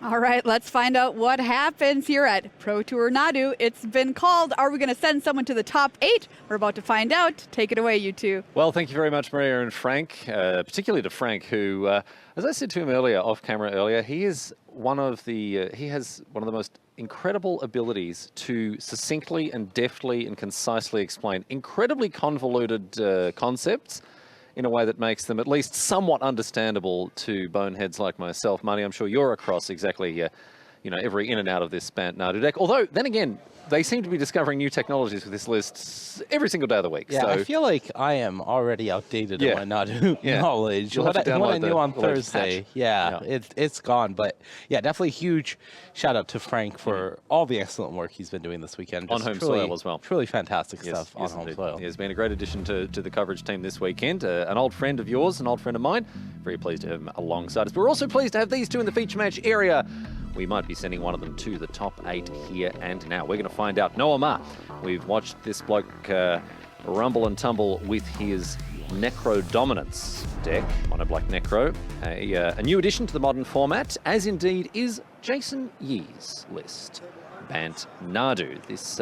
All right, let's find out what happens here at Pro Tour Nadu. It's been called. Are we going to send someone to the top 8? We're about to find out. Take it away, you two. Well, thank you very much, Maria and Frank, particularly to Frank, who, as I said to him earlier, off camera earlier, he is one of the, he has one of the most incredible abilities to succinctly and deftly and concisely explain incredibly convoluted concepts in a way that makes them at least somewhat understandable to boneheads like myself. Marty, I'm sure you're across exactly, every in and out of this Bant Nadu deck. Although, then again, they seem to be discovering new technologies with this list every single day of the week. Yeah, so I feel like I am already outdated in my Nadu knowledge. You'll have to What I download knew the on latest Thursday, patch. it's gone. But yeah, definitely huge shout out to Frank for all the excellent work he's been doing this weekend. On home soil as well. Truly fantastic Yes, stuff on home indeed. soil. He has been a great addition to the coverage team this weekend. An old friend of yours, an old friend of mine. Very pleased to have him alongside us. But we're also pleased to have these two in the feature match area. We might be sending one of them to the top 8 here and now. We're going to find out. Noah Ma. We've watched this bloke rumble and tumble with his Necro Dominance deck, Mono Black Necro. A new addition to the modern format, as indeed is Jason Yee's list. Bant Nadu. This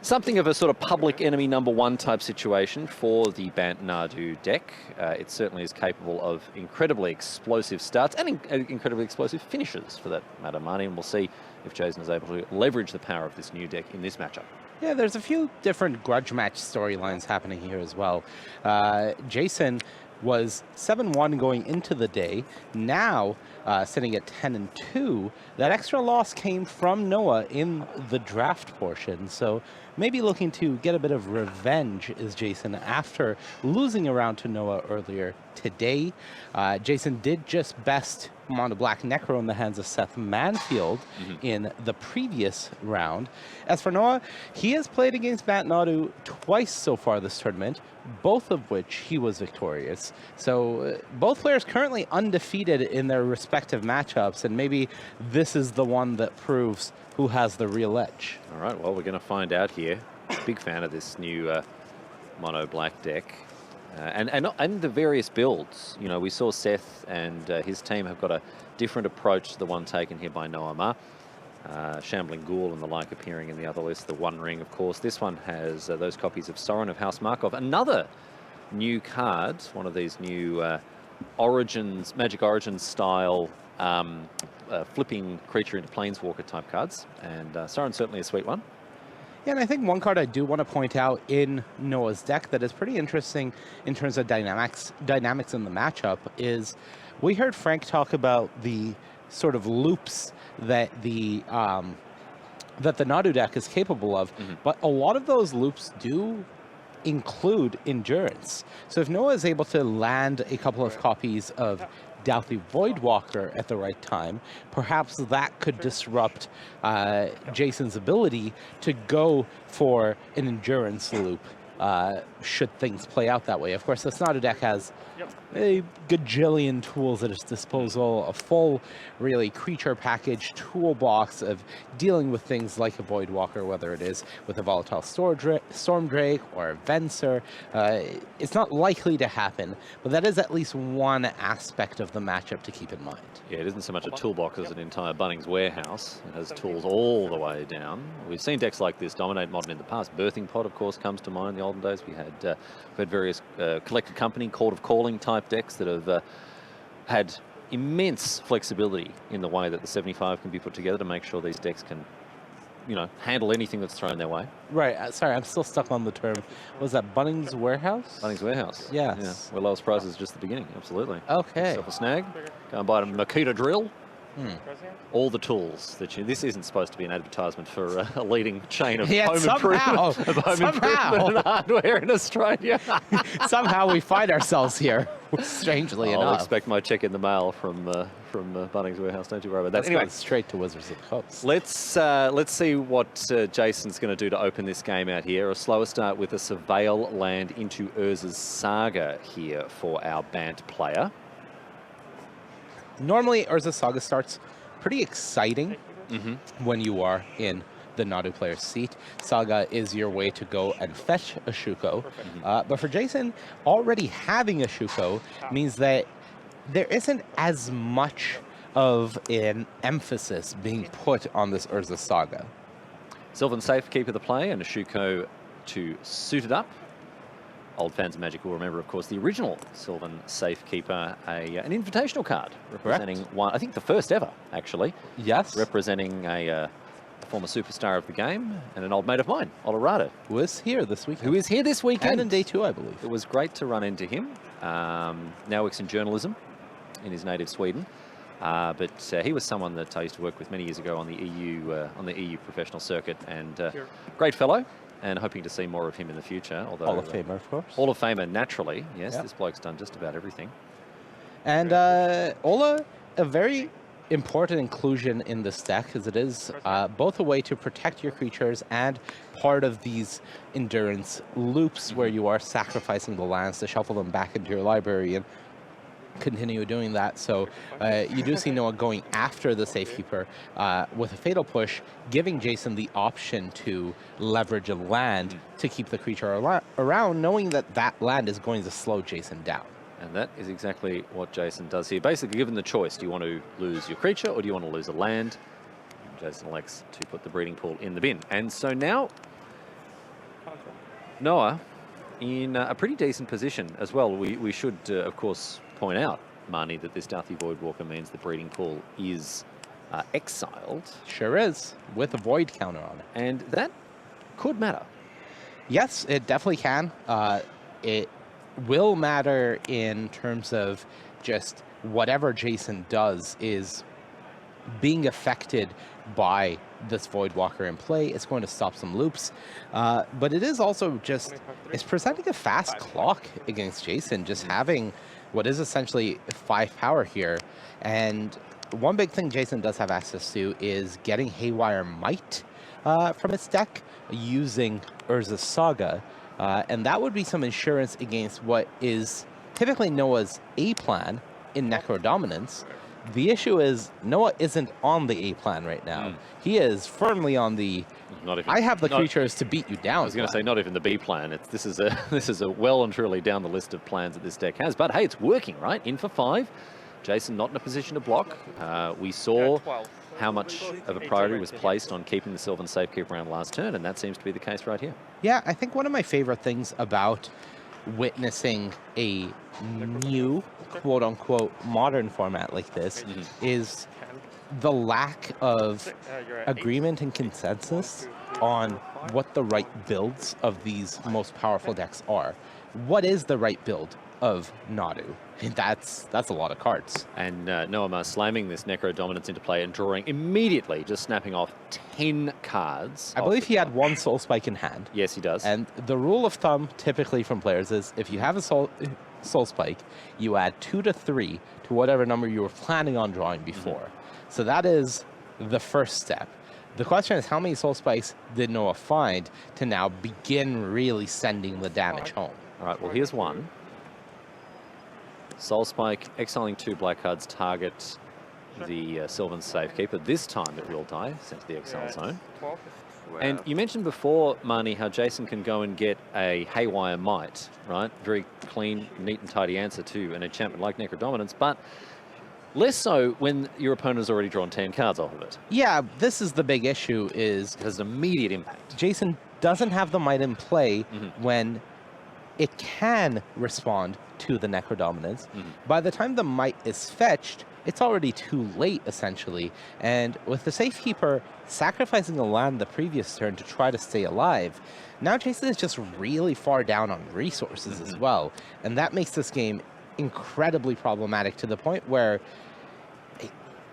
something of a sort of public enemy #1 type situation for the Bant Nadu deck. It certainly is capable of incredibly explosive starts and incredibly explosive finishes for that matter, Marty, and we'll see if Jason is able to leverage the power of this new deck in this matchup. Yeah, there's a few different grudge match storylines happening here as well. Jason was 7-1 going into the day. Now, sitting at 10-2, that extra loss came from Noah in the draft portion. So maybe looking to get a bit of revenge is Jason after losing a round to Noah earlier today. Jason did just best Mono Black Necro in the hands of Seth Manfield in the previous round. As for Noah, he has played against Bant Nadu twice so far this tournament, both of which he was victorious. So both players currently undefeated in their respective matchups, and maybe this is the one that proves who has the real edge. All right, well, we're going to find out here. Big fan of this new Mono Black deck. And the various builds. You know, we saw Seth and his team have got a different approach to the one taken here by Noah Ma. Shambling Ghoul and the like appearing in the other list. The One Ring, of course. This one has those copies of Sorin of House Markov. Another new card, one of these new Origins, Magic Origins style flipping creature into Planeswalker type cards. And Sorin's certainly a sweet one. Yeah, and I think one card I do want to point out in Noah's deck that is pretty interesting in terms of dynamics in the matchup is we heard Frank talk about the sort of loops that the Nadu deck is capable of, but a lot of those loops do include endurance. So if Noah is able to land a couple of copies of Doughty Voidwalker at the right time, perhaps that could disrupt Jason's ability to go for an endurance loop should things play out that way. Of course, the Nadu deck has a gajillion tools at its disposal, a full, really, creature package toolbox of dealing with things like a Voidwalker, whether it is with a Volatile Stormdrake or a Venser. It's not likely to happen, but that is at least one aspect of the matchup to keep in mind. Yeah, it isn't so much a toolbox as an entire Bunnings warehouse. It has tools all the way down. We've seen decks like this dominate Modern in the past. Birthing Pod, of course, comes to mind in the olden days. We had various Collected Company, Court of Calling type decks that have had immense flexibility in the way that the 75 can be put together to make sure these decks can, you know, handle anything that's thrown their way. Right. Sorry, I'm still stuck on the term. Was that Bunnings Warehouse? Bunnings Warehouse. Yes. Yeah, where lowest price is just the beginning. Absolutely. Okay. Yourself a snag. Go and buy a Makita drill. All the tools that you... This isn't supposed to be an advertisement for a leading chain of home improvement and hardware in Australia. Somehow we find ourselves here, strangely enough. I'll expect my check in the mail from Bunnings Warehouse. Don't you worry about that. Let's anyway, go straight to Wizards of the Coast. Let's see what Jason's going to do to open this game out here. A slower start with a Surveil land into Urza's Saga here for our Bant player. Normally, Urza's Saga starts pretty exciting when you are in the Nadu player's seat. Saga is your way to go and fetch a Shuko. But for Jason, already having a Shuko means that there isn't as much of an emphasis being put on this Urza Saga. Sylvan Safekeeper the play and a Shuko to suit it up. Old fans of Magic will remember, of course, the original Sylvan Safekeeper, an invitational card representing one, I think the first ever, actually. Yes. Representing a former superstar of the game and an old mate of mine, Olle Råde. Who is here this weekend. Who is here this weekend. And in day 2, I believe. It was great to run into him. Now works in journalism in his native Sweden. But he was someone that I used to work with many years ago on the EU professional circuit, and great fellow, and hoping to see more of him in the future. Although Hall of Famer, of course. Hall of Famer, naturally. Yes, Yep. This bloke's done just about everything. And Olle, a very important inclusion in this deck, as it is both a way to protect your creatures and part of these endurance loops where you are sacrificing the lands to shuffle them back into your library and continue doing that. So you do see Noah going after the Safekeeper with a Fatal Push, giving Jason the option to leverage a land to keep the creature around, knowing that that land is going to slow Jason down. And that is exactly what Jason does here. Basically, given the choice, do you want to lose your creature or do you want to lose a land? Jason elects to put the breeding pool in the bin. And so now, Noah, in a pretty decent position as well. We should, of course, point out, Marnie, that this Darthy Voidwalker means the breeding pool is exiled. Sure is, with a Void counter on it. And that could matter. Yes, it definitely can. It will matter in terms of just whatever Jason does is being affected by this Voidwalker in play. It's going to stop some loops, but it is also just, it's presenting a fast clock against Jason, just having what is essentially 5 power here. And one big thing Jason does have access to is getting Haywire Might from its deck using Urza's Saga, and that would be some insurance against what is typically Noah's A plan in Necro Dominance. The issue is Noah isn't on the A plan right now. He is firmly on the I have the creatures to beat you down. I was going to say not even the B plan. This is a well and truly down the list of plans that this deck has. But hey, it's working, right? In for 5. Jason not in a position to block. We saw how much of a priority was placed on keeping the Sylvan Safekeeper around last turn, and that seems to be the case right here. Yeah, I think one of my favorite things about witnessing a new, quote-unquote, modern format like this is the lack of agreement and consensus on what the right builds of these most powerful decks are. What is the right build of Nadu? That's a lot of cards. And Noah slamming this Necro Dominance into play and drawing immediately, just snapping off 10 cards. I believe he had 1 Soul Spike in hand. Yes, he does. And the rule of thumb typically from players is if you have a Soul Spike, you add 2 to 3 to whatever number you were planning on drawing before. So that is the first step. The question is, how many Soul Spikes did Noah find to now begin really sending the damage home? All right, well, here's one. Soul Spike, exiling 2 black cards, target the Sylvan Safekeeper. This time it will die, sent to the exile zone. And you mentioned before, Marnie, how Jason can go and get a Haywire Might, right? Very clean, neat and tidy answer to an enchantment like Necro Dominance, but less so when your opponent has already drawn 10 cards off of it. Yeah, this is the big issue is... It has an immediate impact. Jason doesn't have the Might in play when it can respond to the Necro Dominance. By the time the Might is fetched, it's already too late, essentially. And with the Safekeeper sacrificing a land the previous turn to try to stay alive, now Jason is just really far down on resources as well. And that makes this game incredibly problematic to the point where,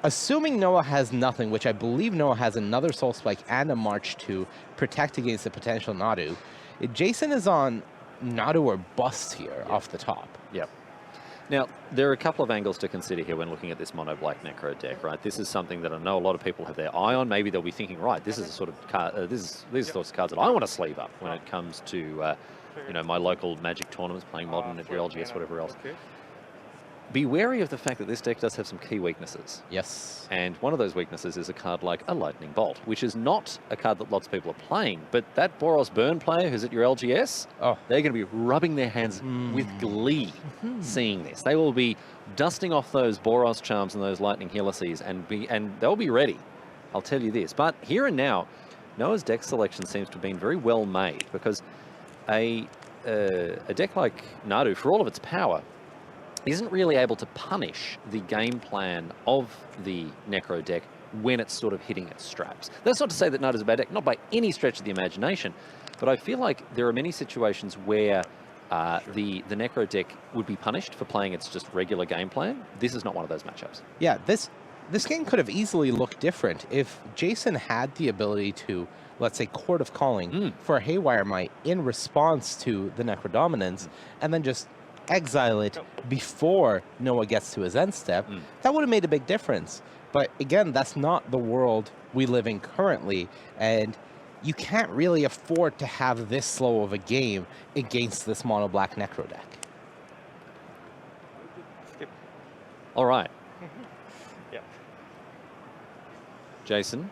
assuming Noah has nothing, which I believe Noah has another Soul Spike and a March to protect against a potential Nadu, Jason is on Nadu or bust here off the top. Yep. Now, there are a couple of angles to consider here when looking at this mono black Necro deck, right? This is something that I know a lot of people have their eye on. Maybe they'll be thinking, right, this is a sort of card, these are the sorts of cards that I want to sleeve up when it comes to, you know, my local Magic tournaments, playing Modern, LGS, whatever else. be wary of the fact that this deck does have some key weaknesses. Yes. And one of those weaknesses is a card like a Lightning Bolt, which is not a card that lots of people are playing. But that Boros Burn player who's at your LGS, they're going to be rubbing their hands with glee seeing this. They will be dusting off those Boros Charms and those Lightning Helices and they'll be ready. I'll tell you this. But here and now, Noah's deck selection seems to have been very well made because a deck like Nadu, for all of its power, isn't really able to punish the game plan of the Necro deck when it's sort of hitting its straps. That's not to say that Nadu's a bad deck, not by any stretch of the imagination, but I feel like there are many situations where the Necro deck would be punished for playing its just regular game plan. This is not one of those matchups. Yeah, this game could have easily looked different if Jason had the ability to, let's say, Court of Calling for a Haywire Might in response to the Necro Dominance, and then just exile it before Noah gets to his end step. That would have made a big difference. But again, that's not the world we live in currently, and you can't really afford to have this slow of a game against this mono black Necro deck. All right. Yep. Jason,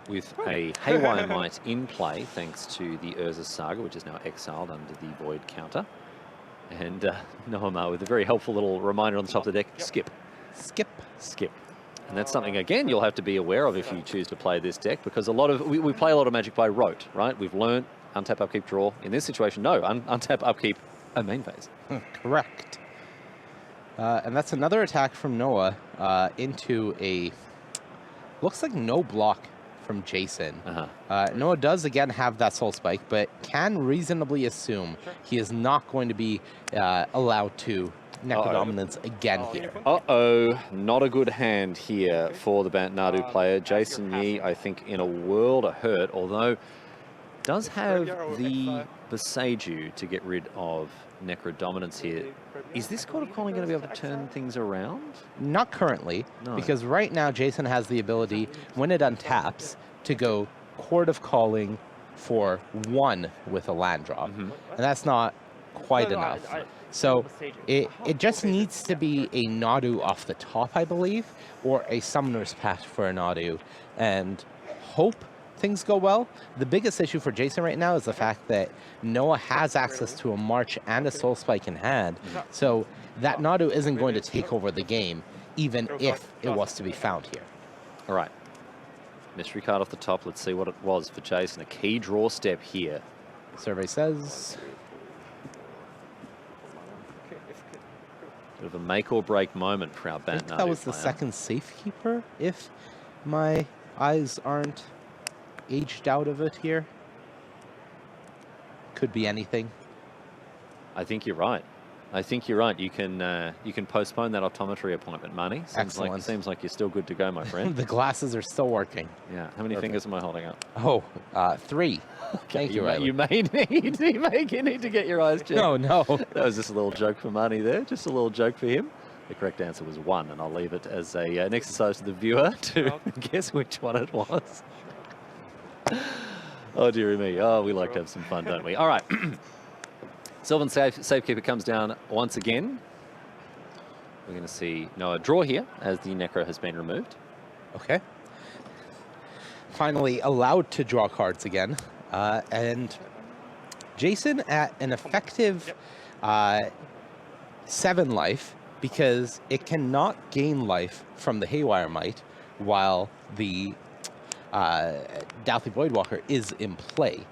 with a Haywire Might in play, thanks to the Urza Saga, which is now exiled under the Void counter. And Noah with a very helpful little reminder on the top of the deck, skip. Skip. Skip. And that's something, again, you'll have to be aware of if you choose to play this deck, because we play a lot of Magic by rote, right? We've learned untap, upkeep, draw. In this situation, no, untap, upkeep, a main phase. Correct. And that's another attack from Noah into a, looks like no block from Jason. Noah does again have that Soul Spike, but can reasonably assume he is not going to be allowed to Necro Dominance again here. Not a good hand here for the Nadu player. Jason Yee, I think, in a world of hurt, although does have the Beseiju to get rid of Necro Dominance here. Is this Court of Calling going to be able to turn things around? Not currently, because right now Jason has the ability, when it untaps, to go Court of Calling for 1 with a land drop. And that's not quite enough. So it just needs to be a Nadu off the top, I believe, or a Summoner's Pact for a Nadu, and hope things go well. The biggest issue for Jason right now is the fact that Noah has access to a March and a Soul Spike in hand, so that Nadu isn't going to take over the game, even if it was to be found here. All right. Mystery card off the top. Let's see what it was for Jason. A key draw step here. Survey says... Bit of a make or break moment for our I think that was the second Safekeeper, if my eyes aren't aged out of it here. Could be anything. I think you're right. I think you're right. You can postpone that optometry appointment, Money. Seems like you're still good to go, my friend. The glasses are still working. Yeah. How many fingers am I holding up? Oh, 3. Okay, Thank you, Riley. You may need to get your eyes checked. No. That was just a little joke for Money there. Just a little joke for him. The correct answer was 1, and I'll leave it as an exercise to the viewer to guess which one it was. Oh, dearie me. Oh, we like to have some fun, don't we? All right. Sylvan Safekeeper comes down once again. We're going to see Noah draw here as the Necro has been removed. Okay. Finally allowed to draw cards again. And Jason at an effective 7 life, because it cannot gain life from the Haywire Might while the Deathly Voidwalker is in play.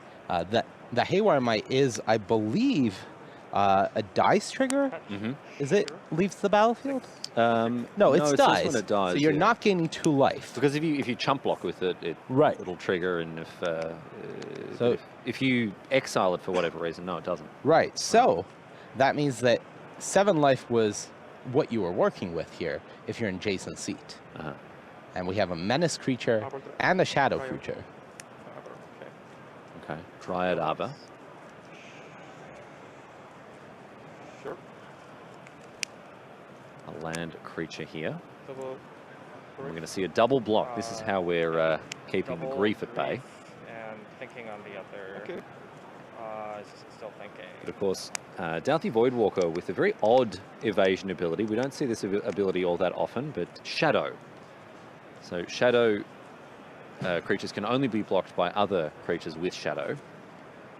The Haywire Might is, I believe, a dice trigger. Is it leaves the battlefield? No, it's dice. When it dies. So you're not gaining 2 life. Because if you chump block with it, it'll trigger, and if you exile it for whatever reason, no, it doesn't. Right. So that means that 7 life was what you were working with here if you're in Jason's seat. And we have a menace creature and a shadow creature. Okay, Dryad Arbor. Sure. A land creature here. We're going to see a double block. This is how we're keeping the grief at bay. And thinking on the other. Okay. Still thinking. But of course, Douthie Voidwalker with a very odd evasion ability. We don't see this ability all that often, but Shadow. So Shadow creatures can only be blocked by other creatures with Shadow.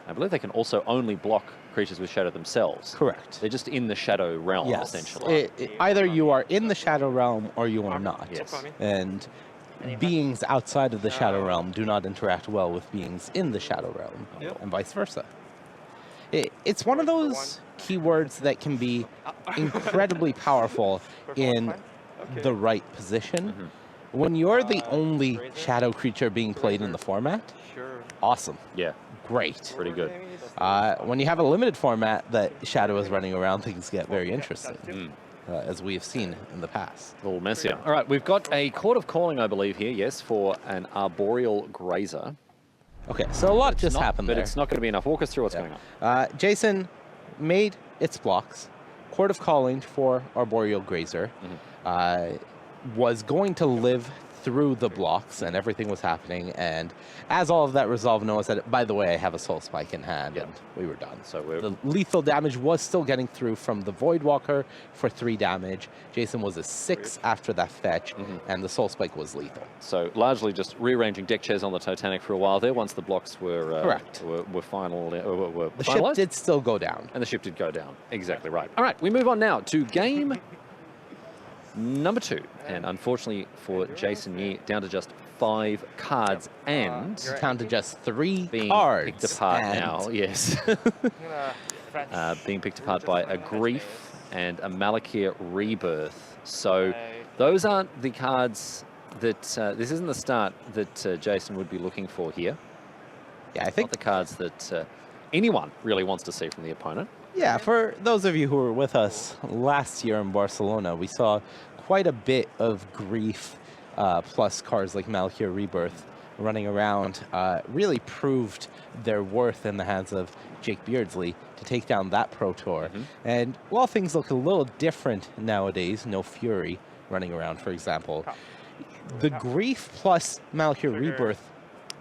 I believe they can also only block creatures with Shadow themselves. Correct. They're just in the Shadow realm, Yes. essentially. Either you are in the Shadow realm or you are not. Yes. And beings outside of the Shadow realm do not interact well with beings in the Shadow realm, and vice versa. It's one of those keywords that can be incredibly powerful in the right position. When you're the only Shadow creature being played in the format, awesome. Yeah. Great. Pretty good. When you have a limited format that Shadow is running around, things get very interesting, as we have seen in the past. A little messier. All right, we've got a Court of Calling, I believe, here, yes, for an Arboreal Grazer. Okay, so a lot just happened but there. it's not going to be enough. Walk us through what's going on. Jason made its blocks. Court of Calling for Arboreal Grazer was going to live through the blocks, and everything was happening. And as all of that resolved, Noah said, by the way, I have a Soul Spike in hand, and we were done. So the lethal damage was still getting through from the Voidwalker for 3 damage. Jason was a 6 after that fetch, and the Soul Spike was lethal. So largely just rearranging deck chairs on the Titanic for a while there once the blocks were Correct. were finalized. The ship did still go down. And the ship did go down. Exactly right. All right, we move on now to game number 2. And unfortunately for Jason Yee, down to just 5 cards and Down to just 3 being cards. picked apart and now. Yes. Being picked apart by a Grief and a Malakir Rebirth. So those aren't the cards that, this isn't the start that Jason would be looking for here. Yeah, I think Not the cards that anyone really wants to see from the opponent. Yeah, for those of you who were with us last year in Barcelona, we saw quite a bit of Grief plus cards like Malakir Rebirth running around. Really proved their worth in the hands of Jake Beardsley to take down that Pro Tour. And while things look a little different nowadays, no Fury running around, for example, the Grief plus Malakir Rebirth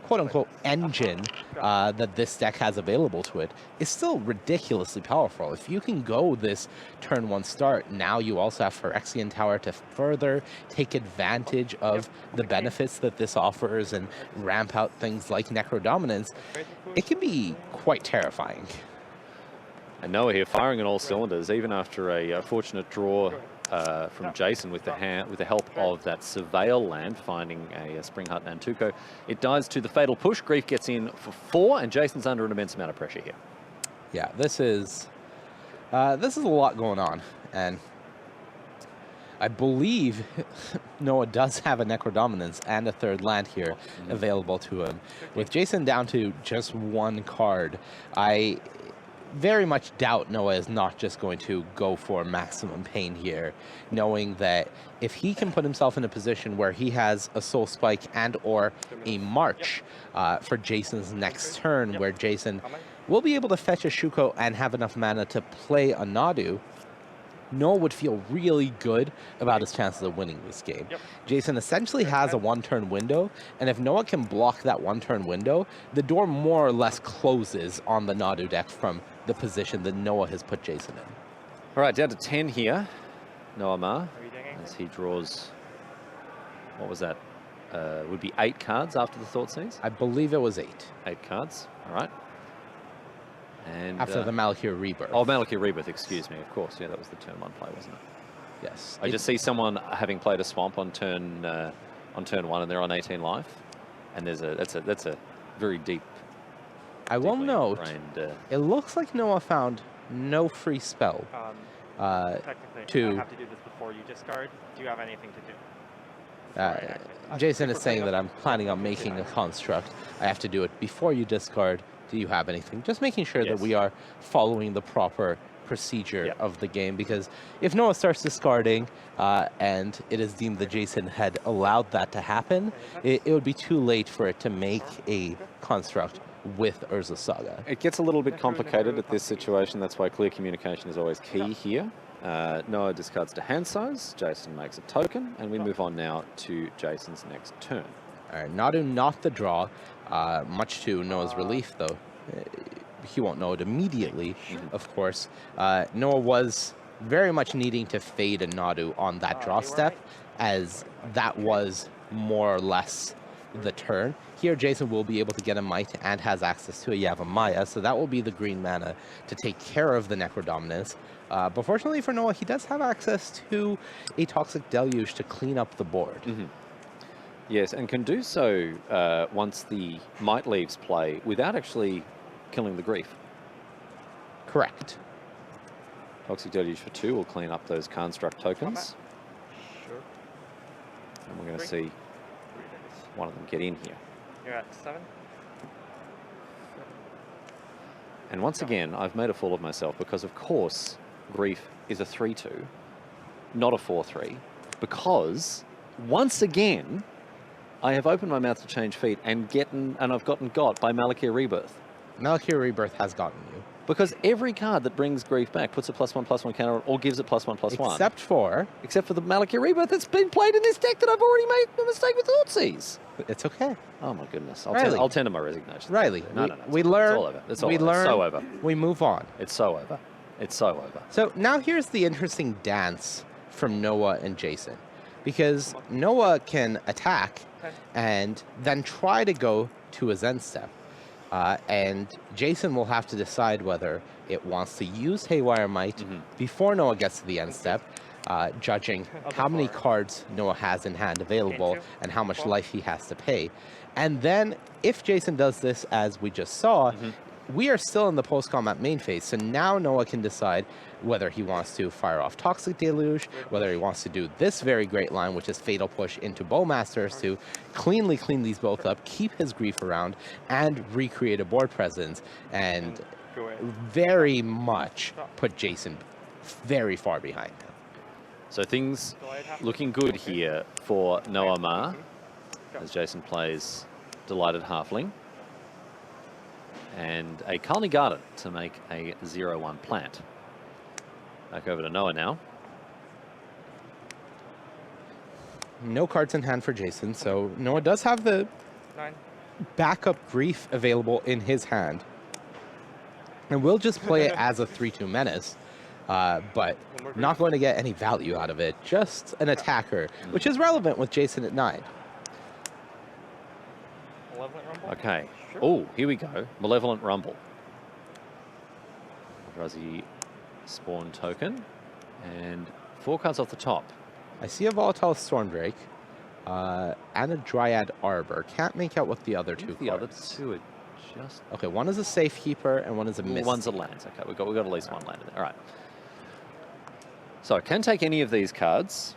quote-unquote engine that this deck has available to it is still ridiculously powerful. If you can go this turn 1 start, now you also have Phyrexian Tower to further take advantage of the benefits that this offers and ramp out things like Necrodominance. It can be quite terrifying. And Noah here firing on all cylinders, even after a fortunate draw from Jason with the help of that Surveil land, finding a Spring Heart Nantuko. It dies to the Fatal Push. Grief gets in for 4, and Jason's under an immense amount of pressure here. Yeah, this is a lot going on, and I believe Noah does have a Necrodominance and a 3rd land here available to him. With Jason down to just 1 card, I very much doubt Noah is not just going to go for maximum pain here, knowing that if he can put himself in a position where he has a Soul Spike and or a March for Jason's next turn, where Jason will be able to fetch a Shuko and have enough mana to play a Nadu, Noah would feel really good about his chances of winning this game. Jason essentially has a 1-turn window, and if Noah can block that 1-turn window, the door more or less closes on the Nadu deck from the position that Noah has put Jason in. All right, down to 10 here. Noah Ma, as he draws, what was that? Would be 8 cards after the Thoughtseize? I believe it was 8. 8 cards, all right. And after the Malakir Rebirth. Oh, Malakir Rebirth, excuse me, of course. Yeah, that was the turn 1 play, wasn't it? Yes. I just see someone having played a Swamp on turn 1, and they're on 18 life. And that's a very deep. I will note, it looks like Noah found no free spell. Technically, I have to do this before you discard. Do you have anything to do? Jason is saying that I'm planning on making a construct. I have to do it before you discard. Do you have anything? Just making sure that we are following the proper procedure of the game, because if Noah starts discarding and it is deemed that Jason had allowed that to happen, it would be too late for it to make a construct with Urza Saga. It gets a little bit complicated at this situation. That's why clear communication is always key here. Noah discards to hand size. Jason makes a token, and we move on now to Jason's next turn. All right, Nadu not the draw, much to Noah's relief, though. he won't know it immediately, of course. Noah was very much needing to fade a Nadu on that draw step, as that was more or less the turn. Here, Jason will be able to get a Might and has access to a Yavimaya, so that will be the green mana to take care of the Necrodominus. But fortunately for Noah, he does have access to a Toxic Deluge to clean up the board. Yes, and can do so once the Might leaves play without actually killing the Grief. Correct. Toxic Deluge for 2 will clean up those construct tokens. Sure. And we're going to see one of them get in here. You're at 7. And once again, I've made a fool of myself because, of course, Grief is a 3-2, not a 4-3, because once again, I have opened my mouth to change feet and I've gotten got by Malakir Rebirth. Malakir Rebirth has gotten you. Because every card that brings Grief back puts a +1/+1 counter on or gives it +1/+1. Except for the Malakir Rebirth that's been played in this deck that I've already made a mistake with Thoughtseize. It's okay. Oh my goodness. Riley. I'll tender my resignation. Riley, No. we learn. It's all over. It's all we over. learn. It's so over. We move on. It's so over. It's so over. So now here's the interesting dance from Noah and Jason. Because Noah can attack and then try to go to his end step. And Jason will have to decide whether it wants to use Haywire Might before Noah gets to the end step, judging how many cards Noah has in hand available and how much life he has to pay. And then if Jason does this, as we just saw, we are still in the post-combat main phase. So now Noah can decide whether he wants to fire off Toxic Deluge, whether he wants to do this very great line, which is Fatal Push into Bowmasters to cleanly clean these both up, keep his Grief around, and recreate a board presence, and very much put Jason very far behind. So things looking good here for Noah Ma as Jason plays Delighted Halfling. And a Colony Garden to make a 0/1 plant. Back over to Noah now. No cards in hand for Jason, so Noah does have the backup Grief available in his hand. And we'll just play it as a 3-2 menace, but not going to get any value out of it. Just an attacker, which is relevant with Jason at 9. Okay. Oh, here we go. Malevolent Rumble. Eldrazi Spawn token. And 4 cards off the top. I see a Volatile Stormdrake and a Dryad Arbor. Can't make out what the other two The other cards. two are just... Okay, one is a Safekeeper and one is a Misty. One's a land. Okay, we've got at least one land in there. All right. So I can take any of these cards.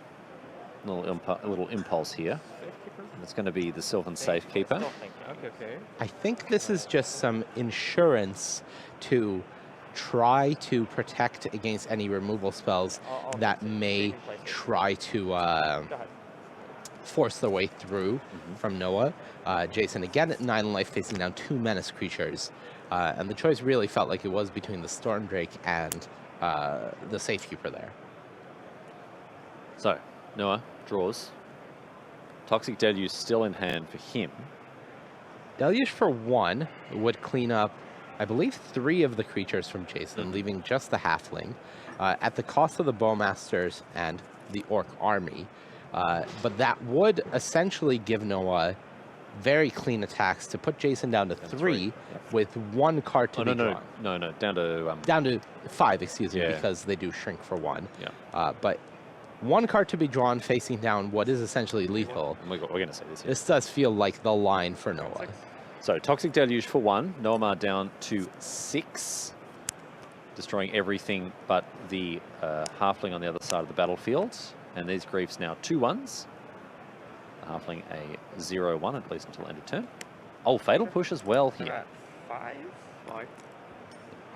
A little impulse here. It's going to be the Sylvan Safekeeper. Okay. I think this is just some insurance to try to protect against any removal spells that may try to force their way through from Noah. Jason again at 9 life, facing down 2 menace creatures. And the choice really felt like it was between the Stormdrake and the Safekeeper there. So, Noah draws. Toxic Deluge still in hand for him. Deluge for 1 would clean up, I believe, 3 of the creatures from Jason, leaving just the Halfling, at the cost of the Bowmasters and the Orc army. But that would essentially give Noah very clean attacks to put Jason down to 3 with 1 card to be drawn. No, down to... Down to 5, excuse me, Yeah. because they do shrink for 1. Yeah. But 1 card to be drawn facing down what is essentially lethal. And we're going to say this here. This does feel like the line for Noah. So, Toxic Deluge for 1. Noah Ma down to 6. Destroying everything but the Halfling on the other side of the battlefield. And these Griefs now 2/1s. The Halfling a 0/1, at least until end of turn. Oh, Fatal Push as well here. 5.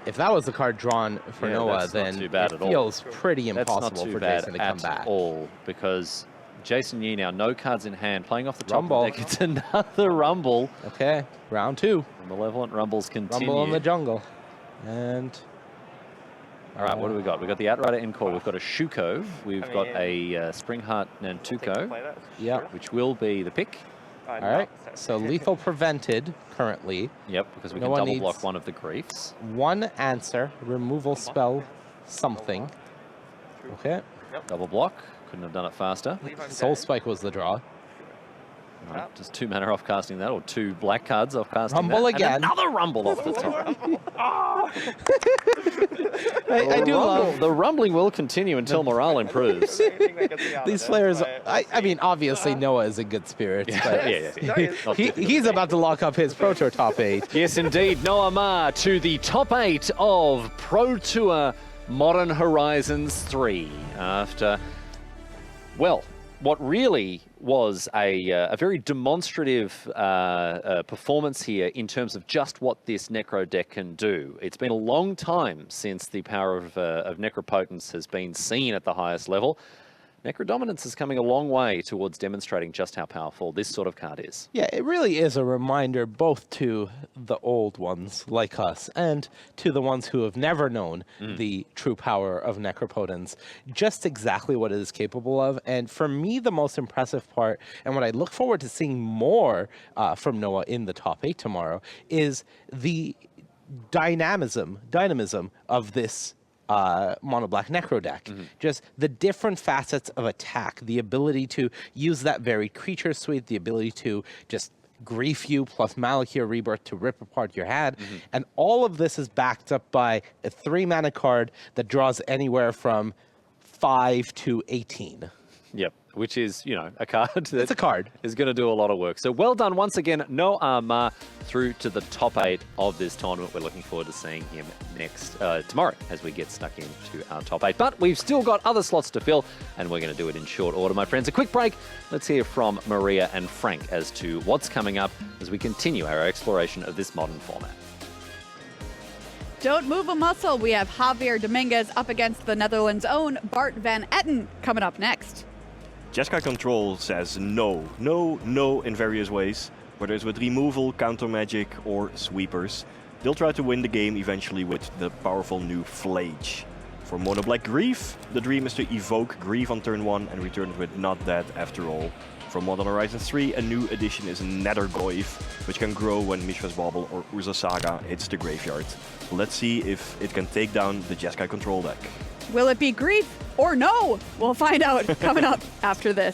If that was the card drawn for Noah, that's not then too bad it at all. feels pretty That's not impossible too for bad Jason to come at back. all, because Jason Yee now, no cards in hand, playing off the top Rumble. of the deck. It's another Rumble. Okay, round 2. The Malevolent Rumbles continue. Rumble in the jungle. And... All right, what do we got? We've got the Outrider Encore. We've got a Shuko. We've got a Springheart Nantuko, yeah, which will be the pick. All right, so lethal prevented currently. Yep, because we No can one double needs- block one of the griefs. One answer, removal spell, something. Okay, Double block. Couldn't have done it faster. Soul Spike was the draw. Right, just 2 mana off casting that, or 2 black cards off casting Rumble that. again. And another rumble off the top. I do love The rumbling will continue until morale improves. these players. I mean, obviously Noah is in good spirits, but yeah. he's about to lock up his Pro Tour top 8. Yes, indeed. Noah Ma to the top 8 of Pro Tour Modern Horizons 3 after, well, what really was a very demonstrative performance here in terms of just what this Necro deck can do. It's been a long time since the power of Necropotence has been seen at the highest level. Necrodominance is coming a long way towards demonstrating just how powerful this sort of card is. Yeah, it really is a reminder both to the old ones like us and to the ones who have never known the true power of Necropotence, just exactly what it is capable of. And for me, the most impressive part, and what I look forward to seeing more from Noah in the top 8 tomorrow, is the dynamism of this mono black necro deck. Just the different facets of attack, the ability to use that varied creature suite, the ability to just grief you plus Malakir Rebirth to rip apart your hand. And all of this is backed up by a 3 mana card that draws anywhere from 5 to 18. Yep, which is, you know, a card that It's a card. is going to do a lot of work. So well done once again, Noah Ma, through to the top 8 of this tournament. We're looking forward to seeing him tomorrow as we get stuck into our top 8. But we've still got other slots to fill, and we're going to do it in short order, my friends. A quick break. Let's hear from Maria and Frank as to what's coming up as we continue our exploration of this modern format. Don't move a muscle. We have Javier Dominguez up against the Netherlands' own Bart van Etten coming up next. Jeskai Control says no in various ways, whether it's with removal, counter magic, or sweepers. They'll try to win the game eventually with the powerful new Flage. For Mono Black Grief, the dream is to evoke Grief on turn 1 and return it with Not Dead after all. For Modern Horizons 3, a new addition is Nethergoyf, which can grow when Mishra's Bauble or Urza Saga hits the graveyard. Let's see if it can take down the Jeskai Control deck. Will it be grief or no? We'll find out coming up after this.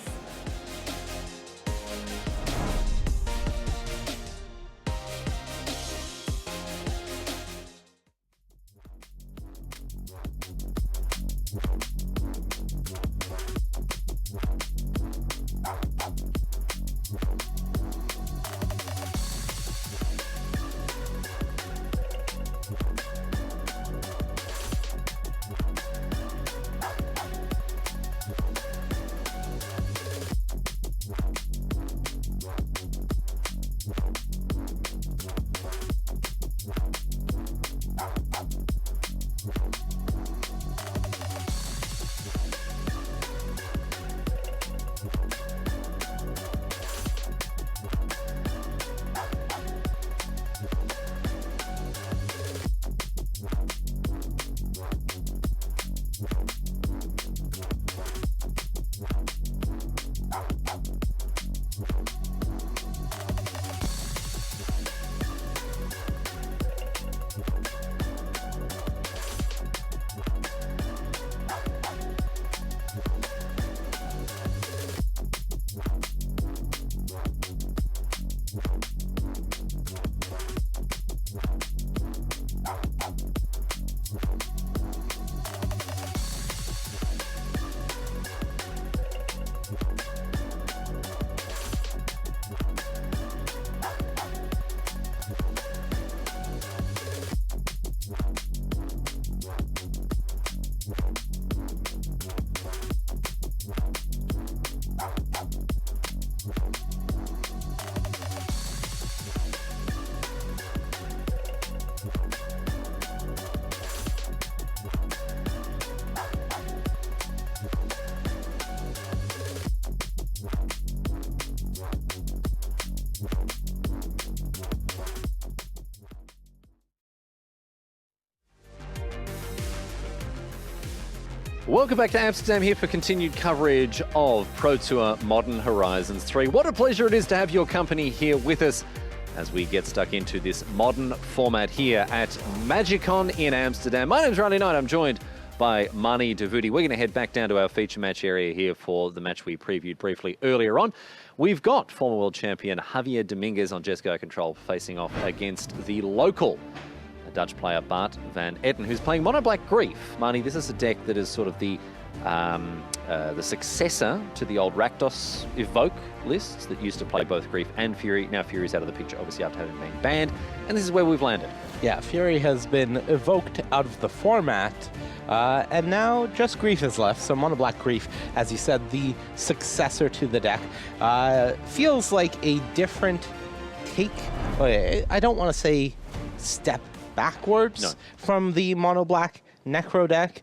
Welcome back to Amsterdam here for continued coverage of Pro Tour Modern Horizons 3. What a pleasure it is to have your company here with us as we get stuck into this modern format here at Magicon in Amsterdam. My name's Riley Knight. I'm joined by Mani Davudi. We're going to head back down to our feature match area here for the match we previewed briefly earlier on. We've got former world champion Javier Dominguez on Jesco control facing off against the local Dutch player Bart van Etten, who's playing Mono Black Grief. Mani, this is a deck that is sort of the successor to the old Rakdos Evoke lists that used to play both Grief and Fury. Now Fury's out of the picture, obviously, after having been banned, and this is where we've landed. Yeah, Fury has been evoked out of the format, and now just Grief is left. So Mono Black Grief, as you said, the successor to the deck, feels like a different take. I don't want to say step backwards from the Mono Black Necro deck,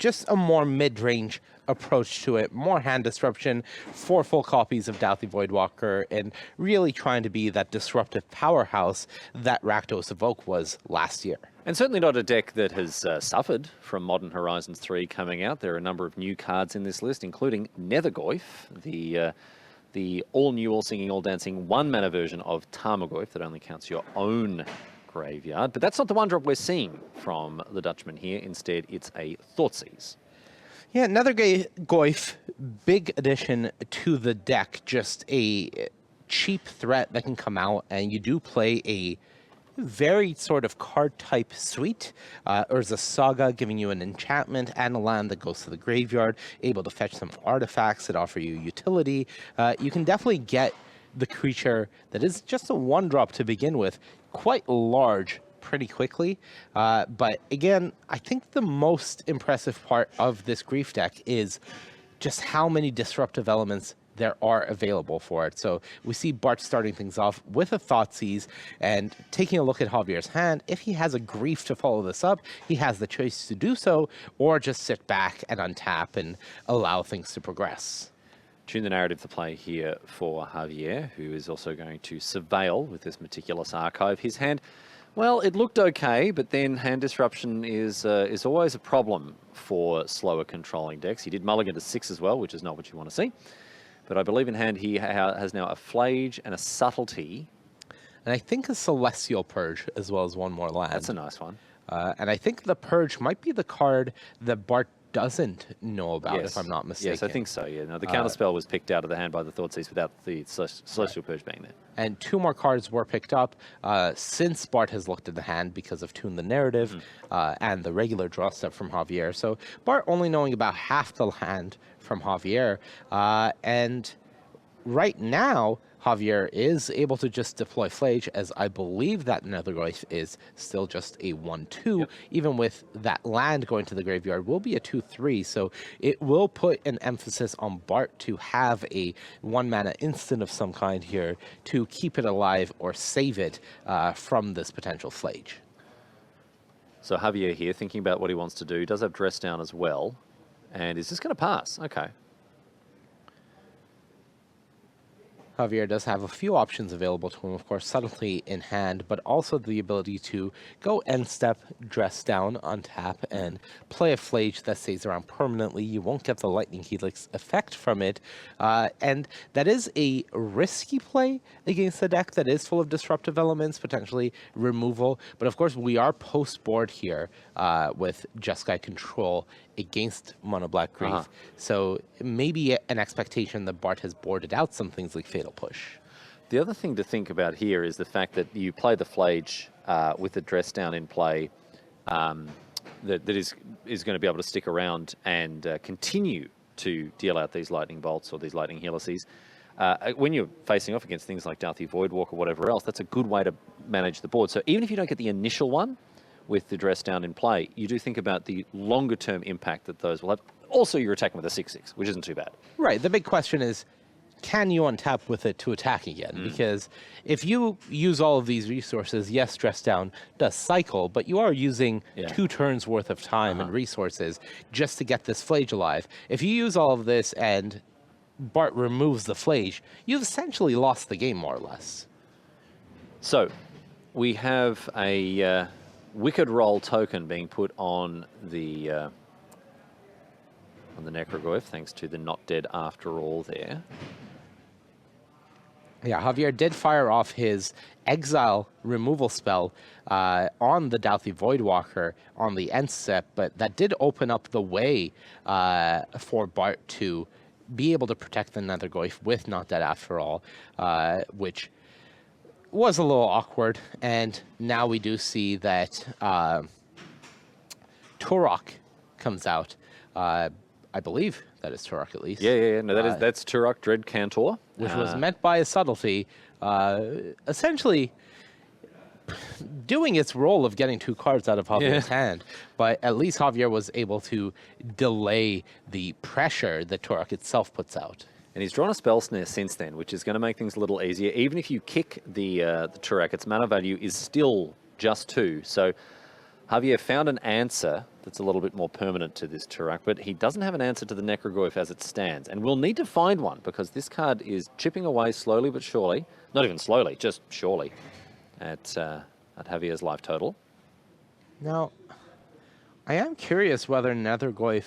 just a more mid-range approach to it, more hand disruption, 4 full copies of Doughty Voidwalker, and really trying to be that disruptive powerhouse that Rakdos Evoke was last year. And certainly not a deck that has suffered from Modern Horizons 3 coming out. There are a number of new cards in this list, including Nethergoyf, the all-new, all-singing, all-dancing 1-mana version of Tarmogoyf that only counts your own graveyard. But that's not the one drop we're seeing from the Dutchman here. Instead, it's a Thoughtseize. Yeah, Nethergoyf, big addition to the deck. Just a cheap threat that can come out, and you do play a very sort of card type suite. Urza Saga giving you an enchantment and a land that goes to the graveyard, able to fetch some artifacts that offer you utility. You can definitely get the creature that is just a 1-drop to begin with quite large pretty quickly. But again, I think the most impressive part of this Grief deck is just how many disruptive elements there are available for it. So we see Bart starting things off with a Thoughtseize and taking a look at Javier's hand. If he has a Grief to follow this up, he has the choice to do so, or just sit back and untap and allow things to progress. Tune the narrative to play here for Javier, who is also going to surveil with this meticulous archive. His hand, well, it looked okay, but then hand disruption is always a problem for slower controlling decks. He did mulligan to 6 as well, which is not what you want to see. But I believe in hand he has now a Flage and a Subtlety. And I think a Celestial Purge as well as 1 more land. That's a nice one. And I think the Purge might be the card that Bart doesn't know about, if I'm not mistaken. Yes, I think so, yeah. No, the counterspell was picked out of the hand by the Thoughtseize without the Celestial Purge being there. And 2 more cards were picked up since Bart has looked at the hand because of Tune the Narrative and the regular draw step from Javier. So Bart only knowing about half the hand from Javier. And right now, Javier is able to just deploy Flage, as I believe that Nethergoyf is still just a 1/2. Yep. Even with that land going to the graveyard, will be a 2/3. So it will put an emphasis on Bart to have a 1-mana instant of some kind here to keep it alive or save it from this potential Flage. So Javier here, thinking about what he wants to do, does have Dress Down as well. And is this going to pass? Okay. Javier does have a few options available to him, of course, Subtlety in hand, but also the ability to go end step, Dress Down, untap, and play a Flage that stays around permanently. You won't get the Lightning Helix effect from it, and that is a risky play against a deck that is full of disruptive elements, potentially removal, but of course we are post-board here with Jeskai control against Mono Black Grief. So maybe an expectation that Bart has boarded out some things like Fatal Push. The other thing to think about here is the fact that you play the Flage with the Dress Down in play that is going to be able to stick around and continue to deal out these Lightning Bolts or these Lightning Helices. When you're facing off against things like Doughty Voidwalk or whatever else, that's a good way to manage the board. So even if you don't get the initial one with the Dress Down in play, you do think about the longer term impact that those will have. Also, you're attacking with a 6/6, which isn't too bad. Right. The big question is, can you untap with it to attack again? Because if you use all of these resources, yes, Dress Down does cycle, but you are using 2 turns worth of time and resources just to get this Flage alive. If you use all of this and Bart removes the Flage, you've essentially lost the game, more or less. So, we have a Wicked Roll token being put on the on the Necrogoyf, thanks to the not dead after all there. Yeah, Javier did fire off his exile removal spell on the Douthie Voidwalker on the end step, but that did open up the way for Bart to be able to protect the Nethergoyf with Not Dead After All, which was a little awkward. And now we do see that Turok comes out. I believe that is Turok at least. Yeah. No, that's Turok Dread Cantor. Which was meant by a subtlety, essentially doing its role of getting 2 cards out of Javier's hand. But at least Javier was able to delay the pressure that Turok itself puts out. And he's drawn a spell snare since then, which is going to make things a little easier. Even if you kick the Turok, its mana value is still just 2. So Javier found an answer that's a little bit more permanent to this Turok, but he doesn't have an answer to the Necrogoyf as it stands. And we'll need to find one, because this card is chipping away slowly but surely. Not even slowly, just surely, at Javier's life total. Now, I am curious whether Nethergoyf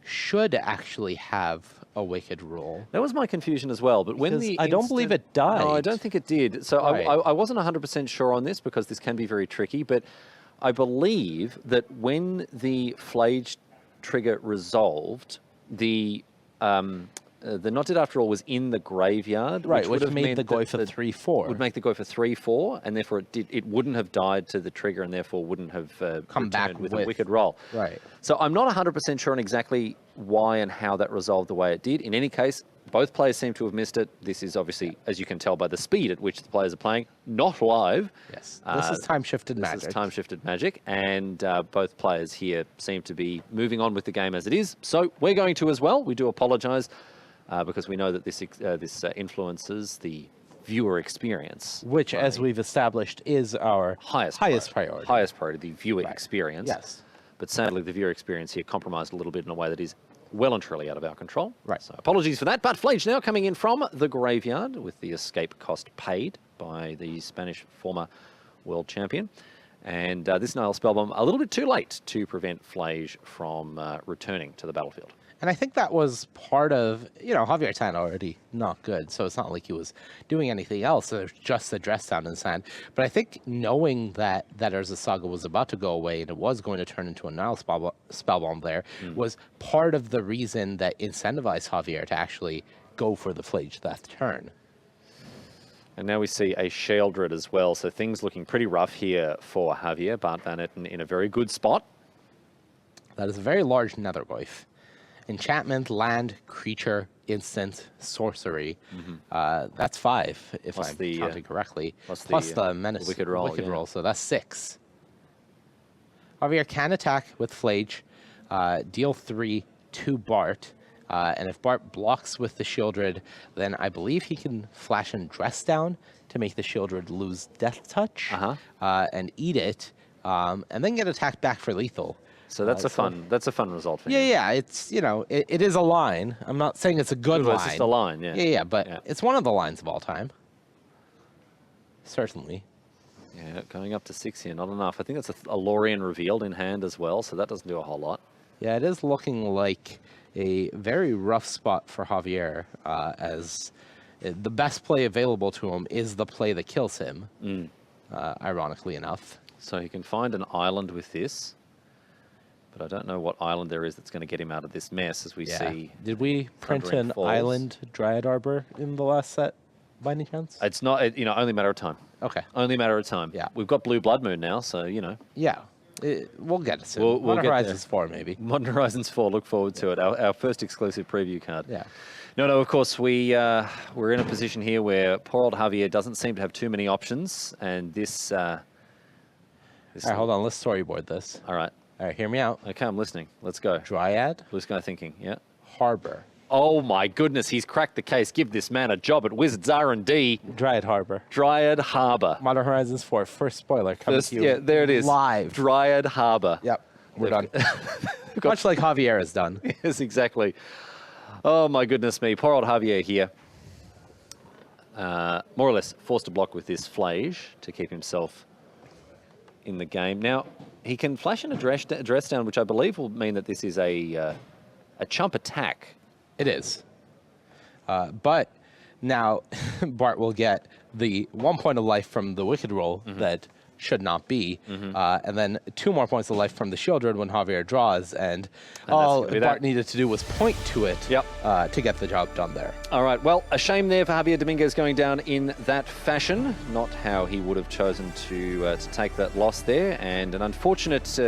should actually have a Wicked Rule. That was my confusion as well, but when I don't believe it died. No, I don't think it did. So Right. I wasn't 100% sure on this, because this can be very tricky, but I believe that when the Flage trigger resolved, the Not Dead After All was in the graveyard. Right, would which have made meant the Goyf that a 3/4. Would make the Goyf a 3/4, and therefore it wouldn't have died to the trigger, and therefore wouldn't have Come back returned with a with- Wicked Roll. Right. So I'm not 100% sure on exactly why and how that resolved the way it did. In any case, both players seem to have missed it. This is obviously, as you can tell by the speed at which the players are playing, not live. Yes. This is time-shifted magic. This is time-shifted magic, and both players here seem to be moving on with the game as it is. So we're going to as well. We do apologise because we know that this influences the viewer experience. Which, as we've established, is our highest priority. Highest priority, the viewer experience. Yes. But sadly, the viewer experience here compromised a little bit in a way that is well and truly out of our control. Right. So apologies for that. But Flage now coming in from the graveyard with the escape cost paid by the Spanish former world champion. And this Nile Spellbomb a little bit too late to prevent Flage from returning to the battlefield. And I think that was part of, Javier's hand already not good, so it's not like he was doing anything else. There's just the dress down in his hand. But I think knowing that Urza Saga was about to go away and it was going to turn into a Nile Spellbomb there was part of the reason that incentivized Javier to actually go for the Flage Theft turn. And now we see a Sheoldred as well, so things looking pretty rough here for Javier. Bart van Etten in a very good spot. That is a very large Nethergoyf. Enchantment, land, creature, instant, sorcery. That's 5, if Plus I'm the, counting correctly. plus the menace, Wicked Roll, so that's 6. Javier can attack with Flage, deal 3 to Bart, and if Bart blocks with the Sheoldred, then I believe he can flash and dress down to make the Sheoldred lose Death Touch and eat it, and then get attacked back for lethal. So that's a fun result for him. Yeah, it's, it is a line. I'm not saying it's a good line. It's just a line, yeah. Yeah, but it's one of the lines of all time. Certainly. Yeah, going up to 6 here, not enough. I think that's a Lorien revealed in hand as well, so that doesn't do a whole lot. Yeah, it is looking like a very rough spot for Javier, as the best play available to him is the play that kills him, ironically enough. So he can find an island with this. But I don't know what island there is that's going to get him out of this mess, as we see. Did we print Thundering an Falls. island Dryad Arbor in the last set, by any chance? It's not, only a matter of time. Okay. Only a matter of time. Yeah. We've got Blue Blood Moon now, so, Yeah. We'll get it soon. We'll Modern get Horizons 4, maybe. Modern Horizons 4, look forward to it. Our first exclusive preview card. Yeah. No, of course, we're in a position here where poor old Javier doesn't seem to have too many options, and this... All right, hold on. Let's storyboard this. All right. All right, hear me out. Okay, I'm listening. Let's go. Dryad, Blue Sky thinking, yeah. Harbor. Oh my goodness, he's cracked the case. Give this man a job at Wizards R&D. Dryad Harbor. Dryad Harbor. Modern Horizons 4, first spoiler coming to you. Yeah, there it is. Live. Dryad Harbor. Yep, we're done. Much like Javier has done. Yes, exactly. Oh my goodness me. Poor old Javier here. More or less forced to block with this Flage to keep himself in the game. Now, he can flash and address down, which I believe will mean that this is a a chump attack. It is. But now Bart will get the 1 point of life from the Wicked Roll that should not be, and then 2 more points of life from the Shieldred when Javier draws, and all gonna be Bart that. needed to do was point to it Yep. to get the job done there. All right, well, a shame there for Javier Dominguez going down in that fashion. Not how he would have chosen to take that loss there, and an unfortunate,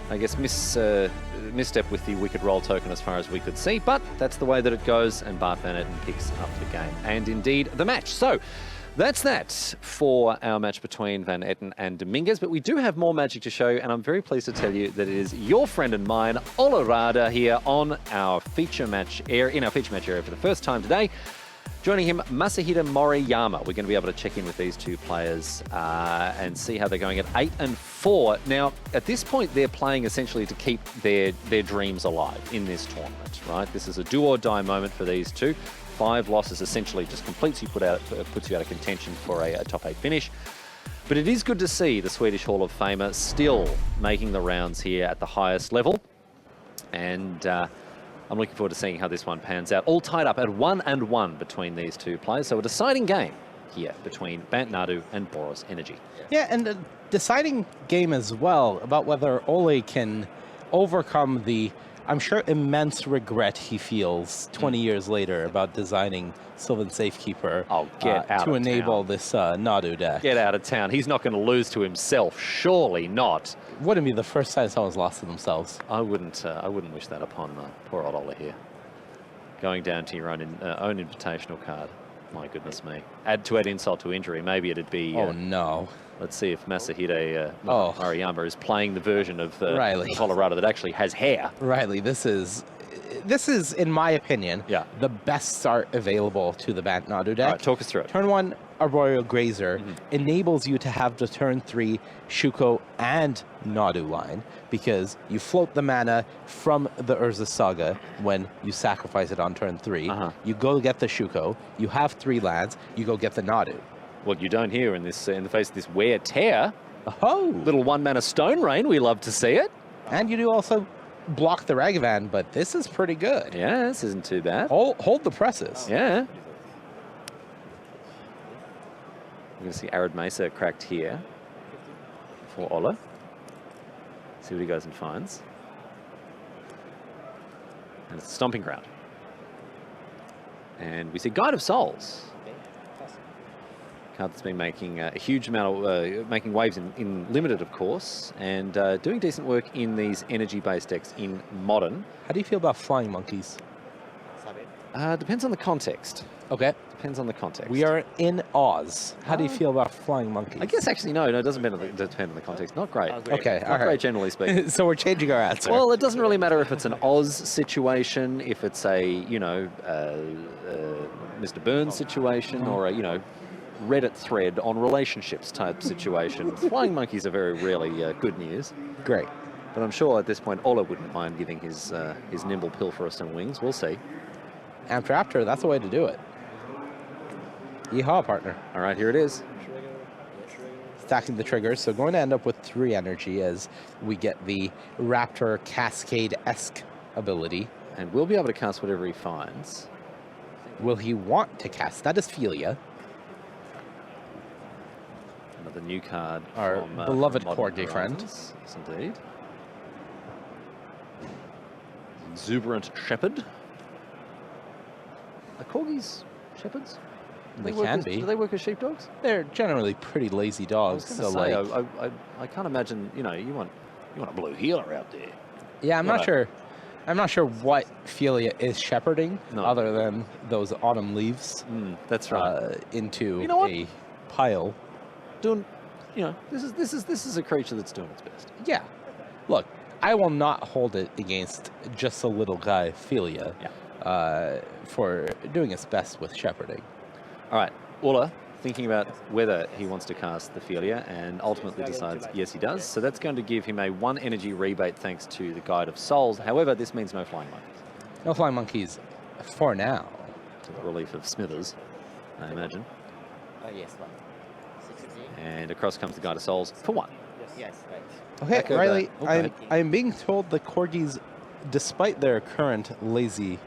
I guess, misstep with the Wicked Roll token as far as we could see, but that's the way that it goes, and Bart Van Etten picks up the game, and indeed the match. So, that's that for our match between Van Etten and Dominguez, but we do have more magic to show, and I'm very pleased to tell you that it is your friend and mine, Olle Råde, here on our feature match area, in our feature match area for the first time today. Joining him, Masahide Moriyama. We're going to be able to check in with these two players and see how they're going at 8 and 4. Now, at this point, they're playing essentially to keep their dreams alive in this tournament, right? This is a do-or-die moment for these two. 5 losses essentially just puts you out of contention for a top 8 finish. But it is good to see the Swedish Hall of Famer still making the rounds here at the highest level. And I'm looking forward to seeing how this one pans out. All tied up at 1 and 1 between these two players. So a deciding game here between Bant Nadu and Boros Energy. Yeah, and a deciding game as well about whether Olle can overcome the, I'm sure, immense regret he feels 20 years later about designing Sylvan Safekeeper to enable this Nadu deck. Get out of town. He's not going to lose to himself. Surely not. Wouldn't be the first time someone's lost to themselves. I wouldn't wish that upon poor old Olle here. Going down to your own invitational card. My goodness me. Add insult to injury. Maybe it'd be... oh, no. Let's see if Masahide Moriyama is playing the version of Riley. Colorado that actually has hair. Riley, this is, in my opinion, the best start available to the Bant Nadu deck. All right, talk us through it. Turn 1, Arboreal Grazer enables you to have the turn 3 Shuko and Nadu line, because you float the mana from the Urza Saga when you sacrifice it on turn 3. You go get the Shuko, you have 3 lands, you go get the Nadu. What you don't hear in this in the face of this Wear Tear. Oh! Little 1-mana Stone Rain, we love to see it. And you do also block the Ragavan, but this is pretty good. Yeah, this isn't too bad. Hold the presses. Yeah. We're going to see Arid Mesa cracked here for Olle. See what he goes and finds. And it's a Stomping Ground. And we see Guide of Souls. Card that's been making a huge amount of, making waves in Limited, of course, and doing decent work in these energy-based decks in Modern. How do you feel about Flying Monkeys? Depends on the context. Okay. Depends on the context. We are in Oz. How do you feel about Flying Monkeys? I guess actually no, it doesn't depend on the context. Not great. Okay, Not great, generally speaking. So we're changing our answer. Well, it doesn't really matter if it's an Oz situation, if it's a, Mr. Burns situation, or a, Reddit thread on relationships type situation. Flying Monkeys are very rarely good news. Great. But I'm sure at this point, Olle wouldn't mind giving his nimble pill for us some wings. We'll see. After, that's the way to do it. Yeehaw, partner. All right, here it is. Stacking the triggers, so going to end up with 3 energy as we get the Raptor Cascade-esque ability. And we'll be able to cast whatever he finds. Will he want to cast? That is Philia. Another new card Our from beloved Modern Corgi friend. Horizons. Yes, indeed. Exuberant Shepherd. Are corgis shepherds? They can be. Do they work as sheepdogs? They're generally pretty lazy dogs. I was going to say, I can't imagine, you want a blue healer out there. Yeah, I'm not sure. I'm not sure what Philia is shepherding, other than those autumn leaves. That's right. Into a pile. This is a creature that's doing its best. Yeah. Look, I will not hold it against just a little guy, Philia, for doing its best with shepherding. All right, Olle thinking about whether he wants to cast the Philia, and ultimately decides yes he does. So that's going to give him a 1 energy rebate thanks to the Guide of Souls. However, this means no Flying Monkeys. No Flying Monkeys for now. To the relief of Smithers, I imagine. Yes, 1. 60. And across comes the Guide of Souls for 1. Yes, right. Okay, Echo Riley, that. Okay. I'm being told the corgis despite their current lazy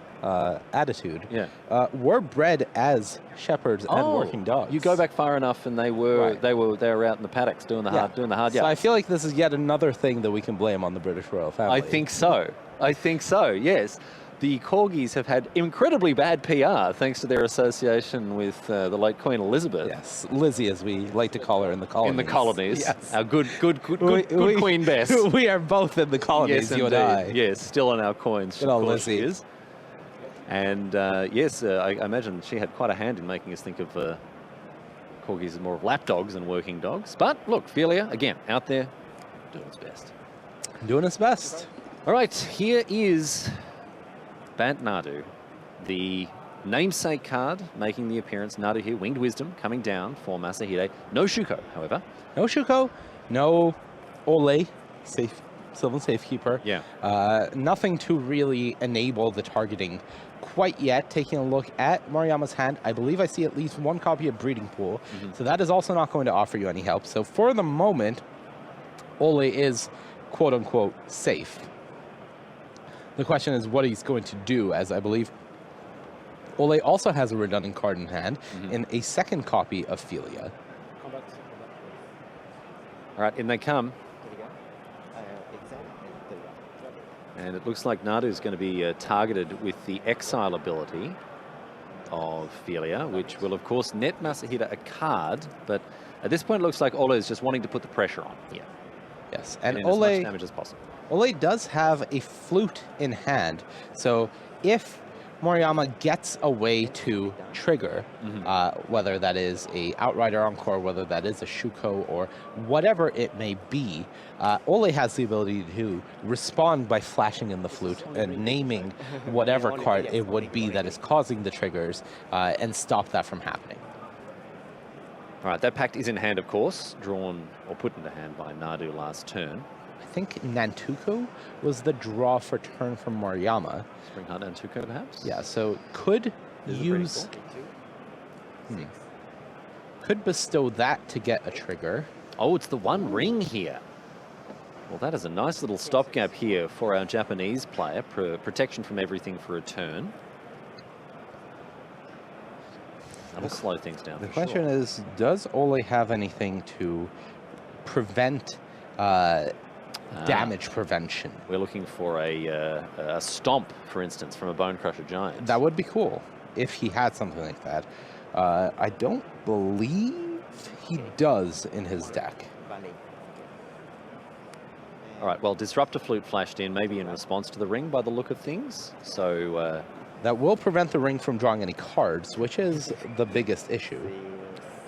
attitude, Yeah. were bred as shepherds and working dogs. You go back far enough, and they were Right. they were out in the paddocks doing the hard So yards. I feel like this is yet another thing that we can blame on the British royal family. I think so. Yes. The Corgis have had incredibly bad PR thanks to their association with the late Queen Elizabeth. Yes, Lizzie, as we like to call her in the colonies. In the colonies. Yes. Our good Queen Bess. We are both in the colonies, Yes, you indeed. and I. Yes, still on our coins. Good of old course she Lizzie. is. And I imagine she had quite a hand in making us think of Corgis as more of lap dogs than working dogs. But look, Philia, again, out there, doing its best. Doing its best. All right, here is Bant Nadu, the namesake card making the appearance. Nadu here, Winged Wisdom coming down for Masahide. No Shuko, however. No Shuko, no Olle, Sylvan Safekeeper. Yeah. Nothing to really enable the targeting quite yet. Taking a look at Moriyama's hand, I believe I see at least one copy of Breeding Pool. So that is also not going to offer you any help. So for the moment, Olle is quote-unquote safe. The question is what he's going to do, as I believe Olle also has a redundant card in hand in a second copy of Philia. All right, in they come. And it looks like Nadu is going to be targeted with the Exile ability of Philia, which will, of course, net Masahide a card. But at this point, it looks like Olle is just wanting to put the pressure on here. Yes, and as much Olle damage as possible. Olle does have a flute in hand, so if Moriyama gets a way to trigger, whether that is a Outrider Encore, whether that is a Shuko, or whatever it may be, Olle has the ability to respond by flashing in the flute and naming whatever card it would be that is causing the triggers and stop that from happening. All right, that pact is in hand, of course, drawn or put into hand by Nadu last turn. I think Nantuko was the draw for turn from Moriyama. Springheart Nantuko, perhaps? Yeah, so could use... Could bestow that to get a trigger. Oh, it's the one ring here. Well, that is a nice little stopgap here for our Japanese player. Protection from everything for a turn. That'll slow things down. The question is, does Olle have anything to prevent damage prevention? We're looking for a stomp, for instance, from a Bone Crusher Giant. That would be cool if he had something like that. I don't believe he does in his deck. All right, well, Disruptor Flute flashed in, maybe in response to the ring by the look of things. So that will prevent the ring from drawing any cards, which is the biggest issue.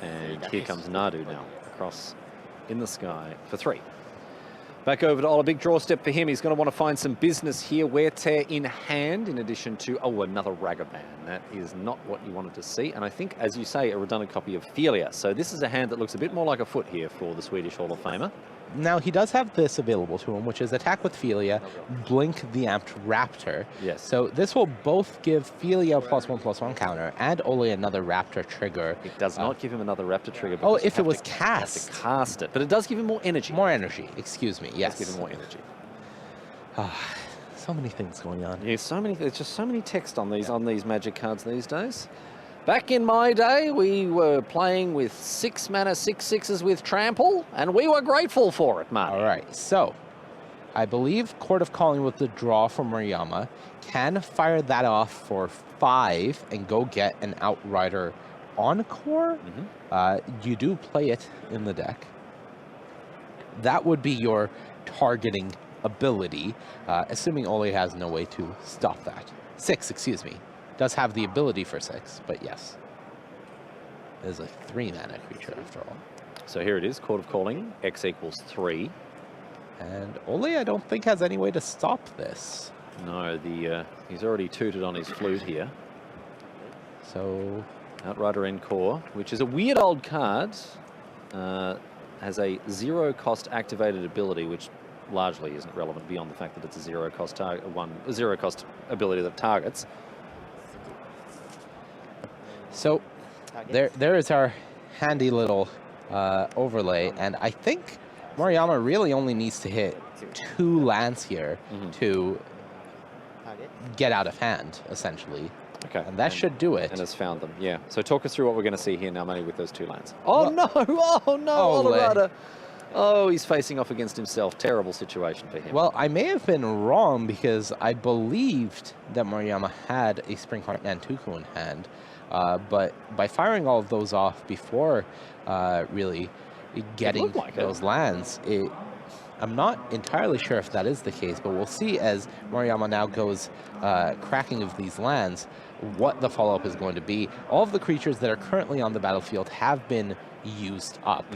And here comes Nadu now, across in the sky for 3. Back over to Olle, big draw step for him. He's going to want to find some business here. Wear Tear in hand, in addition to, another Ragavan. That is not what you wanted to see. And I think, as you say, a redundant copy of Philia. So this is a hand that looks a bit more like a foot here for the Swedish Hall of Famer. Now, he does have this available to him, which is attack with Philia, blink the amped Raptor. Yes. So this will both give Philia a +1/+1 counter and Olle another Raptor trigger. It does not give him another Raptor trigger. Oh, because you if it have was to- you have cast. to cast it. But it does give him more energy. More energy, excuse me, It yes. does give him more energy. So many things going on. Yeah, there's just so many text on these magic cards these days. Back in my day, we were playing with 6 mana 6/6s with Trample, and we were grateful for it, man. All right, so I believe Court of Calling with the draw from Moriyama can fire that off for 5 and go get an Outrider Encore. You do play it in the deck. That would be your targeting ability, assuming Olle has no way to stop that. 6, excuse me. Does have the ability for 6, but yes. It is a 3 mana creature after all. So here it is, Court of Calling, X equals 3. And Olle, I don't think, has any way to stop this. No, he's already tooted on his flute here. So Outrider Encore, which is a weird old card, has a 0-cost activated ability, which largely isn't relevant beyond the fact that it's a 0-cost ability that targets. So there is our handy little overlay, and I think Moriyama really only needs to hit 2 lands here to get out of hand, essentially. Okay. And that should do it. And has found them, yeah. So talk us through what we're going to see here now, Money, with those 2 lands. Oh, no! Oh, no, Olle. Råde. Oh, he's facing off against himself. Terrible situation for him. Well, I may have been wrong because I believed that Moriyama had a Springheart Nantuko in hand, but by firing all of those off before really getting like those lands, I'm not entirely sure if that is the case, but we'll see as Moriyama now goes cracking of these lands what the follow-up is going to be. All of the creatures that are currently on the battlefield have been used up.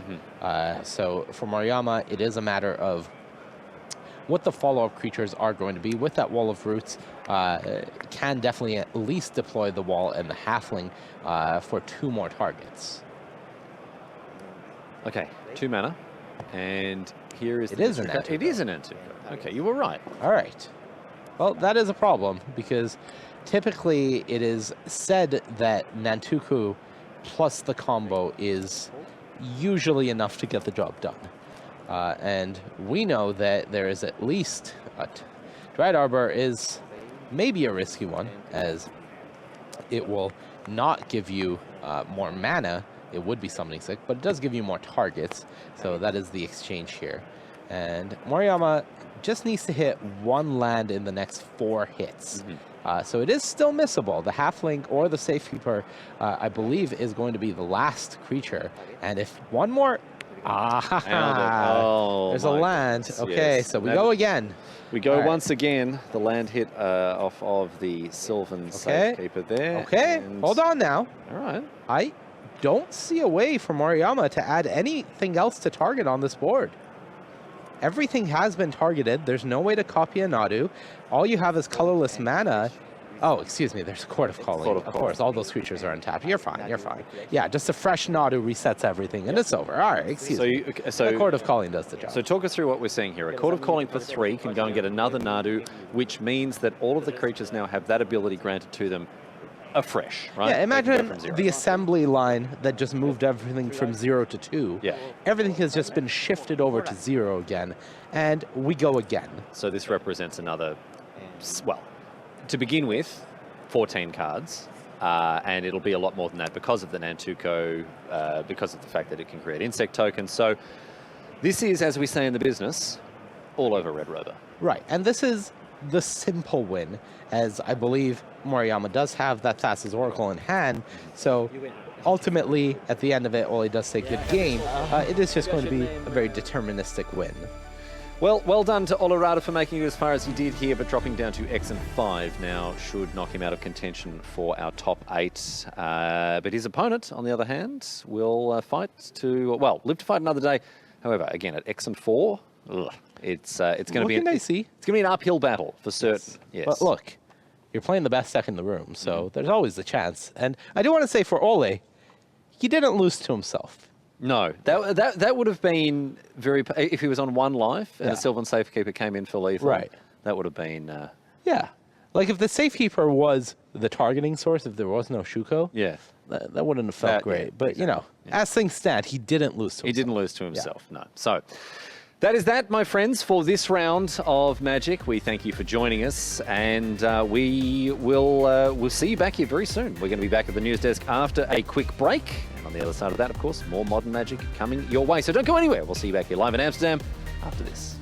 So for Moriyama, it is a matter of what the follow-up creatures are going to be. With that Wall of Roots, can definitely at least deploy the Wall and the Halfling for 2 more targets. Okay, 2 mana. And here is It is an Nantuko. It is an Nantuko. Okay, you were right. All right. Well, that is a problem because typically it is said that Nantuko plus the combo is usually enough to get the job done. And we know that there is at least Dried Arbor is maybe a risky one, as it will not give you more mana. It would be summoning sick, but it does give you more targets. So that is the exchange here. And Moriyama just needs to hit 1 land in the next 4 hits. So it is still missable. The Halfling or the Safekeeper, I believe, is going to be the last creature. And if one more... there's a land. Goodness, Okay, yes. so we go again. We go All right. once again. The land hit off of the Sylvan Safekeeper there. Okay, and- hold on now. All right. I don't see a way for Moriyama to add anything else to target on this board. Everything has been targeted. There's no way to copy a Nadu. All you have is colorless mana. Oh, excuse me, there's a Court of Calling. Of course, all those creatures are untapped. You're fine, you're fine. Yeah, just a fresh Nadu resets everything, and it's over. All right, excuse me. So The Court of Calling does the job. So talk us through what we're seeing here. A Court of Calling for 3 can go and get another Nadu, which means that all of the creatures now have that ability granted to them afresh, right? Yeah, They can go imagine from 0. the assembly line that just moved everything from 0 to 2. Yeah. Everything has just been shifted over to 0 again, and we go again. So this represents another, well, to begin with, 14 cards, and it'll be a lot more than that because of the Nantuko, because of the fact that it can create insect tokens. So this is, as we say in the business, all over Red Rover. Right, and this is the simple win, as I believe Moriyama does have that Thassa's Oracle in hand, so ultimately, at the end of it, Olle does say good game. It is just going to be a very deterministic win. Well done to Olle Råde for making it as far as he did here, but dropping down to X and 5 now should knock him out of contention for our top 8. But his opponent, on the other hand, will live to fight another day. However, again, at X and 4, it's going to be It's going to be an uphill battle for certain. Yes. But look, you're playing the best deck in the room, so there's always the chance. And I do want to say for Olle, he didn't lose to himself. No, that would have been very... If he was on 1 life and a Sylvan Safekeeper came in for lethal, Right. that would have been... Yeah. Like if the Safekeeper was the targeting source, if there was no Shuko, yeah. that wouldn't have felt great. yeah, But, you know, as things stand, he didn't lose to himself. He didn't lose to himself, no. So that is that, my friends, for this round of Magic. We thank you for joining us, and we'll see you back here very soon. We're going to be back at the news desk after a quick break. And on the other side of that, of course, more modern Magic coming your way. So don't go anywhere. We'll see you back here live in Amsterdam after this.